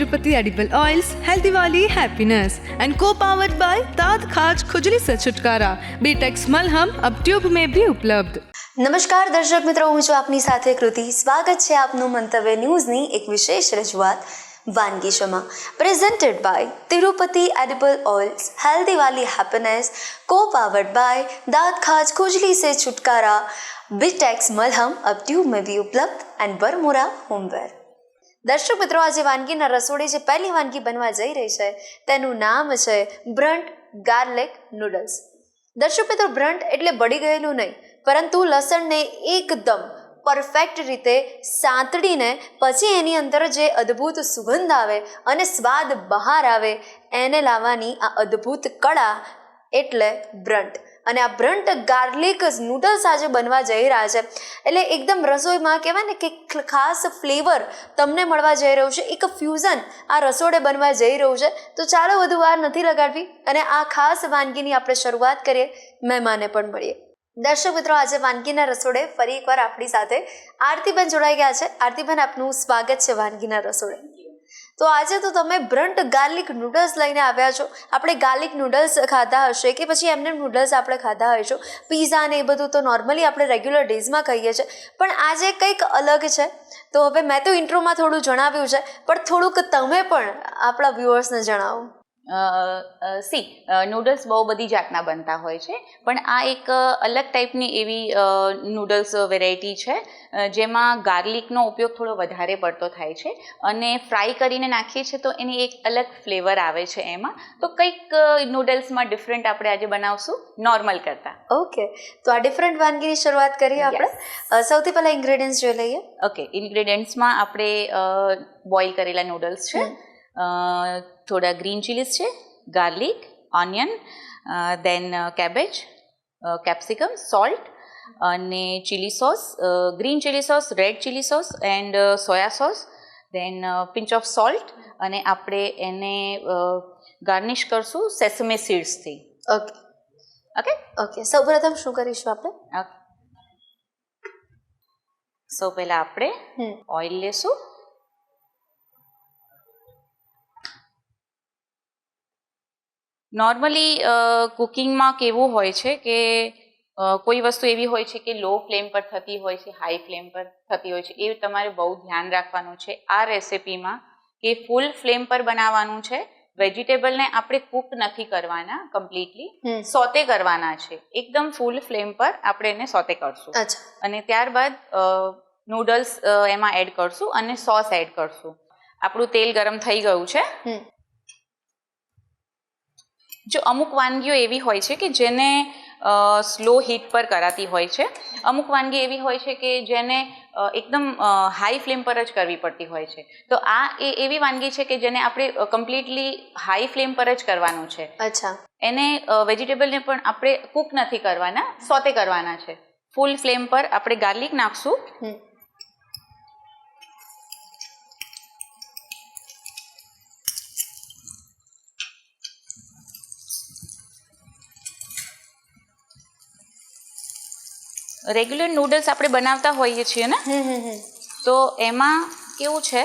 Tirupati edible oils healthy वाली happiness and को powered by दांत खाज खुजली से छुटकारा बीटेक्स मलहम अब ट्यूब में भी उपलब्ध। નમસ્કાર દર્શક મિત્રો, હું છું આપની સાથે કૃતિ. સ્વાગત છે આપનું મંતવ્ય ન્યૂઝની એક વિશેષ રજૂઆત વાનગી શોમાં, presented by Tirupati edible oils healthy વાલી હેપીનેસ, કો પાवर्ड बाय दांत खाज खुजली से छुटकारा बीटेक्स मलहम अब ट्यूब में भी उपलब्ध एंड बरमूरा होमवेयर. દર્શક મિત્રો, આજે વાનગીના રસોડે જે પહેલી વાનગી બનવા જઈ રહી છે તેનું નામ છે બ્રન્ટ ગાર્લિક નૂડલ્સ. દર્શક મિત્રો, બ્રન્ટ એટલે બળી ગયેલું નહીં, પરંતુ લસણને એકદમ પરફેક્ટ રીતે સાંતળીને પછી એની અંદર જે અદ્ભુત સુગંધ આવે અને સ્વાદ બહાર આવે એને લાવવાની આ અદ્ભુત કળા એટલે બ્રન્ટ. અને આ બ્રન્ટ ગાર્લિક નૂડલ્સ આજે બનવા જઈ રહ્યા છે એટલે એકદમ રસોઈમાં કહેવાય ને કે ખાસ ફ્લેવર તમને મળવા જઈ રહ્યું છે, એક ફ્યુઝન આ રસોડે બનવા જઈ રહ્યું છે. તો ચાલો વધુ વાર નથી લગાડવી અને આ ખાસ વાનગીની આપણે શરૂઆત કરીએ, મહેમાને પણ મળીએ. દર્શક મિત્રો, આજે વાનગીના રસોડે ફરી એકવાર આપણી સાથે આરતીબેન જોડાઈ ગયા છે. આરતીબેન, આપનું સ્વાગત છે વાનગીના રસોડે. તો આજે તો તમે બ્રન્ટ ગાર્લિક નૂડલ્સ લઈને આવ્યા છો. આપણે ગાર્લિક નૂડલ્સ ખાધા હશે કે પછી એમને નૂડલ્સ આપણે ખાધા હોઈશું, પીઝા ને એ બધું તો નોર્મલી આપણે રેગ્યુલર ડેઝમાં ખાઈએ છીએ, પણ આજે કંઈક અલગ છે. તો હવે મેં તો ઇન્ટ્રોમાં થોડું જણાવ્યું છે, પણ થોડુંક તમે પણ આપણા વ્યુઅર્સને જણાવો. નૂડલ્સ બહુ બધી જાતના બનતા હોય છે, પણ આ એક અલગ ટાઈપની એવી નૂડલ્સ વેરાયટી છે જેમાં ગાર્લિકનો ઉપયોગ થોડો વધારે પડતો થાય છે અને ફ્રાય કરીને નાખીએ છીએ તો એની એક અલગ ફ્લેવર આવે છે એમાં. તો કંઈક નૂડલ્સમાં ડિફરન્ટ આપણે આજે બનાવશું નોર્મલ કરતાં. ઓકે, તો આ ડિફરન્ટ વાનગીની શરૂઆત કરીએ આપણે. સૌથી પહેલાં ઇન્ગ્રેડિયન્ટ્સ જોઈ લઈએ. ઓકે, ઇન્ગ્રેડિયન્ટ્સમાં આપણે બોઇલ કરેલા નૂડલ્સ છે, થોડા ગ્રીન ચીલીસ છે, garlic, onion, then cabbage, capsicum, salt અને chilli sauce, green chilli sauce, red chilli sauce and soya sauce, then pinch of salt. અને આપણે એને ગાર્નિશ કરશું સેસમે સીડ્સથી. ઓકે ઓકે ઓકે સૌપ્રથમ શું કરીશું આપણે? ઓકે, સૌ પહેલાં આપણે ઓઇલ લેશું. નોર્મલી કુકિંગમાં કેવું હોય છે કે કોઈ વસ્તુ એવી હોય છે કે લો ફ્લેમ પર થતી હોય છે, હાઈ ફ્લેમ પર થતી હોય છે, એ તમારે બહુ ધ્યાન રાખવાનું છે આ રેસિપીમાં કે ફૂલ ફ્લેમ પર બનાવવાનું છે. વેજીટેબલને આપણે કૂક નથી કરવાના, કમ્પ્લીટલી સોતે કરવાના છે. એકદમ ફૂલ ફ્લેમ પર આપણે એને સોતે કરશું અને ત્યારબાદ નૂડલ્સ એમાં એડ કરશું અને સોસ એડ કરશું. આપણું તેલ ગરમ થઈ ગયું છે. જો અમુક વાનગીઓ એવી હોય છે કે જેને સ્લો હીટ પર કરાતી હોય છે, અમુક વાનગી એવી હોય છે કે જેને એકદમ હાઈ ફ્લેમ પર જ કરવી પડતી હોય છે. તો આ એવી વાનગી છે કે જેને આપણે કમ્પ્લીટલી હાઈ ફ્લેમ પર જ કરવાનું છે. અચ્છા, એને વેજીટેબલને પણ આપણે કૂક નથી કરવાના, સોતે કરવાના છે. ફૂલ ફ્લેમ પર આપણે ગાર્લિક નાખશું. રેગ્યુલર નૂડલ્સ આપણે બનાવતા હોઈએ છીએ ને, તો એમાં કેવું છે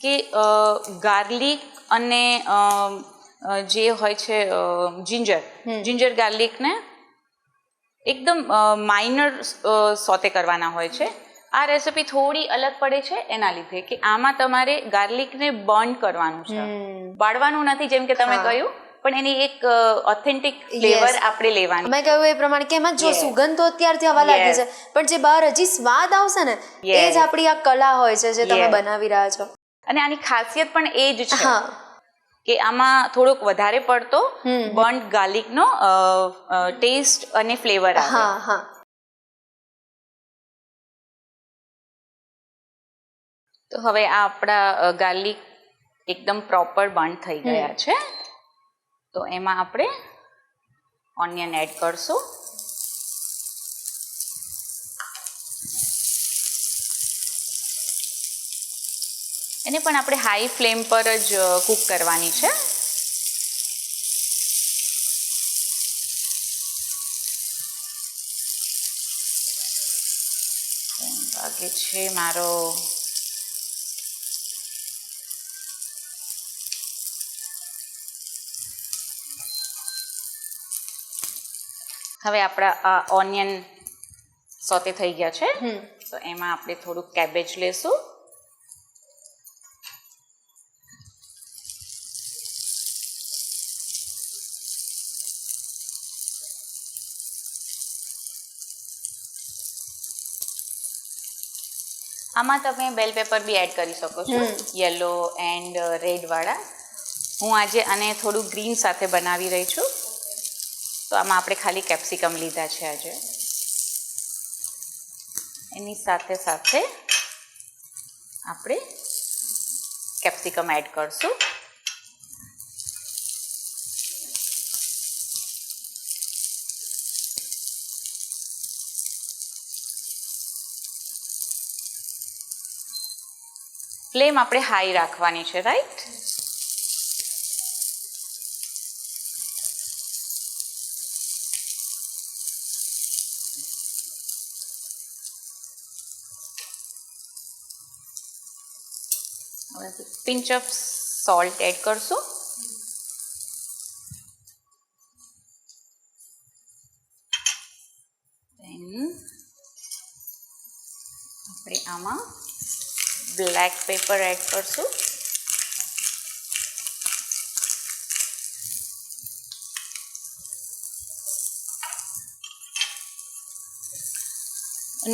કે ગાર્લિક અને જે હોય છે જિંજર ગાર્લિકને એકદમ માઇનર સોતે કરવાના હોય છે. આ રેસિપી થોડી અલગ પડે છે એના લીધે કે આમાં તમારે ગાર્લિકને બર્ન કરવાનું છે, બાળવાનું નથી જેમ કે તમે કહ્યું, પણ એની એક ઓથેન્ટિક ફ્લેવર આપણે લેવાની. મેં કહ્યું એ પ્રમાણે કે એમાં જો સુગંધ તો અત્યારથી આવવા લાગી છે, પણ જે બહાર હજી સ્વાદ આવશે ને એ જ આપણી આ કલા હોય છે જે તમે બનાવી રહ્યા છો. અને આની ખાસિયત પણ એ જ છે કે આમાં થોડોક વધારે પડતો બર્ન્ટ ગાર્લિકનો ટેસ્ટ અને ફ્લેવર આવે. તો હવે આ આપણા ગાર્લિક એકદમ પ્રોપર બર્ન થઈ ગયા છે. તો એમાં આપણે ઓનિયન એડ કરશું. એને પણ આપણે હાઈ ફ્લેમ પર જ કૂક કરવાની છે. વાગે છે મારો હવે આપણા આ ઓનિયન સોતે થઈ ગયા છે, તો એમાં આપણે થોડુંક કેબેજ લેશું. આમાં તમે બેલ પેપર બી એડ કરી શકો છો, યલો એન્ડ રેડ વાળા. હું આજે આને થોડું ગ્રીન સાથે બનાવી રહી છું, તો આમાં આપણે ખાલી કેપ્સિકમ લીધા છે આજે. એની સાથે સાથે આપણે કેપ્સિકમ એડ કરશું. ફ્લેમ આપણે હાઈ રાખવાની છે, right? Pinch of salt add કરશું. આપણે આમાં બ્લેક પેપર એડ કરશું.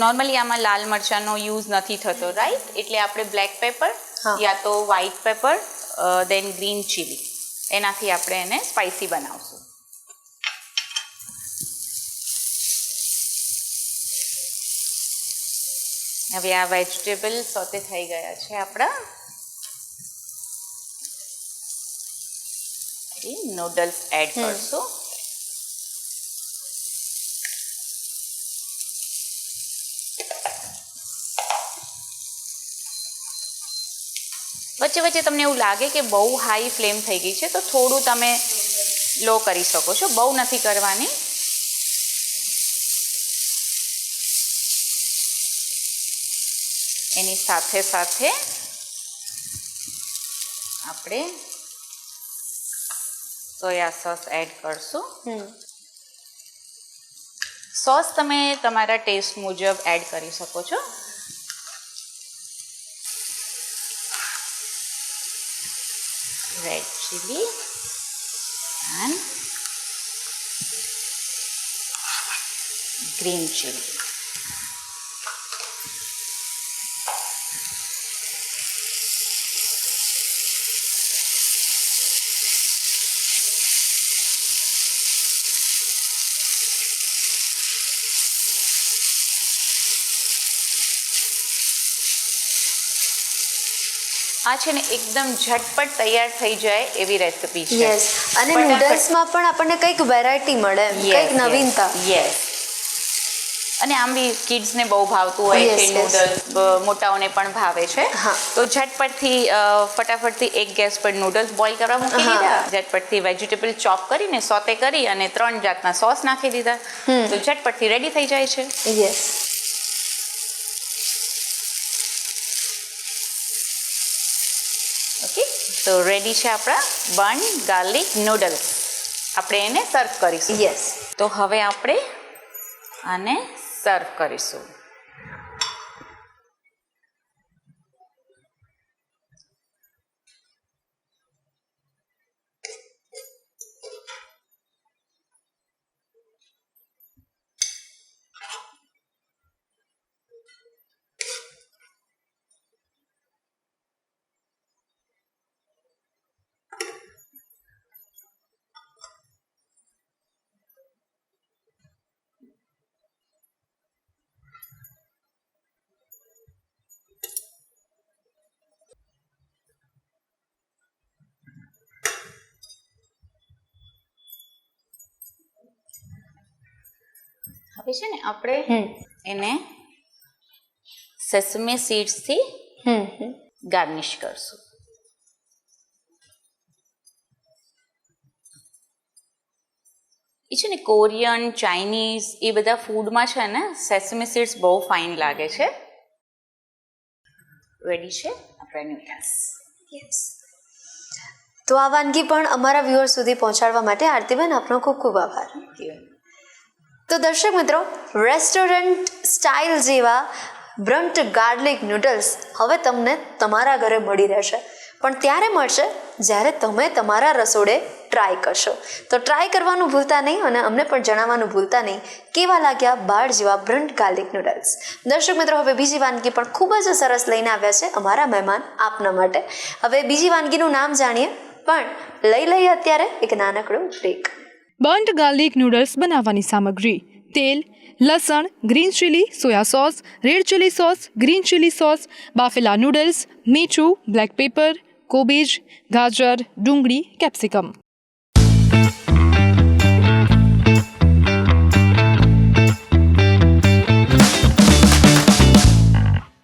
નોર્મલી આમાં લાલ મરચાંનો યુઝ નથી થતો, રાઈટ? એટલે આપણે બ્લેક પેપર યા તો વ્હાઈટ પેપર દેન ગ્રીન ચીલી, એનાથી આપણે એને સ્પાઇસી બનાવશું. હવે આ વેજીટેબલ સોતે થઈ ગયા છે આપણા. નૂડલ્સ એડ કરશું. વચ્ચે વચ્ચે તમને એવું લાગે કે બહુ હાઈ ફ્લેમ થઈ ગઈ છે, તો થોડું તમે લો કરી શકો છો, બહુ નથી કરવાની. એની સાથે સાથે આપણે સોયા સોસ એડ કરશું. સોસ તમે તમારા ટેસ્ટ મુજબ એડ કરી શકો છો. Red chilli and green chilli. આ છે ને એકદમ ઝટપટ તૈયાર થઈ જાય એવી રેસિપી છે. યસ, અને નૂડલ્સમાં પણ આપણને કંઈક વેરાયટી મળે, કંઈક નવીનતા. યસ, અને આમ બી કિડ્સને બહુ ભાવતું હોય છે નૂડલ્સ, મોટાઓને પણ ભાવે છે. તો ઝટપટથી ફટાફટથી એક ગેસ પર નૂડલ્સ બોઇલ કરવા મૂકી દીધા, ઝટપટથી વેજીટેબલ ચોપ કરીને સોતે કરી અને 3 જાતના સોસ નાખી દીધા, તો ઝટપટથી રેડી થઈ જાય છે. યસ. ઓકે, તો રેડી છે આપણા બન ગાર્લિક નૂડલ્સ. આપણે એને સર્વ કરીશું. યસ. તો હવે આપણે આને સર્વ કરીશું. હવે છે ને આપણે એને સેસમી સીડ્સથી ગાર્નિશ કરશું. એ છે ને કોરિયન, ચાઇનીઝ એ બધા ફૂડમાં છે ને સેસમી સીડ્સ બહુ ફાઇન લાગે છે. રેડી છે આપણે નૂડલ્સ. યસ. તો આ વાનગી પણ અમારા વ્યુઅર્સ સુધી પહોંચાડવા માટે આરતીબેન આપનો ખૂબ ખૂબ આભાર. તો દર્શક મિત્રો, રેસ્ટોરન્ટ સ્ટાઇલ જેવા બ્રન્ટ ગાર્લિક નૂડલ્સ હવે તમને તમારા ઘરે મળી રહેશે, પણ ત્યારે મળશે જ્યારે તમે તમારા રસોડે ટ્રાય કરશો. તો ટ્રાય કરવાનું ભૂલતા નહીં અને અમને પણ જણાવવાનું ભૂલતા નહીં કેવા લાગ્યા બાળ જેવા બ્રન્ટ ગાર્લિક નૂડલ્સ. દર્શક મિત્રો, હવે બીજી વાનગી પણ ખૂબ જ સરસ લઈને આવ્યા છે અમારા મહેમાન આપના માટે. હવે બીજી વાનગીનું નામ જાણીએ, પણ લઈ લઈએ અત્યારે એક નાનકડો બ્રેક. બર્ન્ટ ગાર્લિક નૂડલ્સ બનાવવાની સામગ્રી: તેલ, લસણ, green chilli, soya sauce, red chilli sauce, green chilli sauce, બાફેલા નૂડલ્સ, મીઠું, બ્લેક પેપર, કોબીજ, ગાજર, ડુંગળી, કેપ્સિકમ.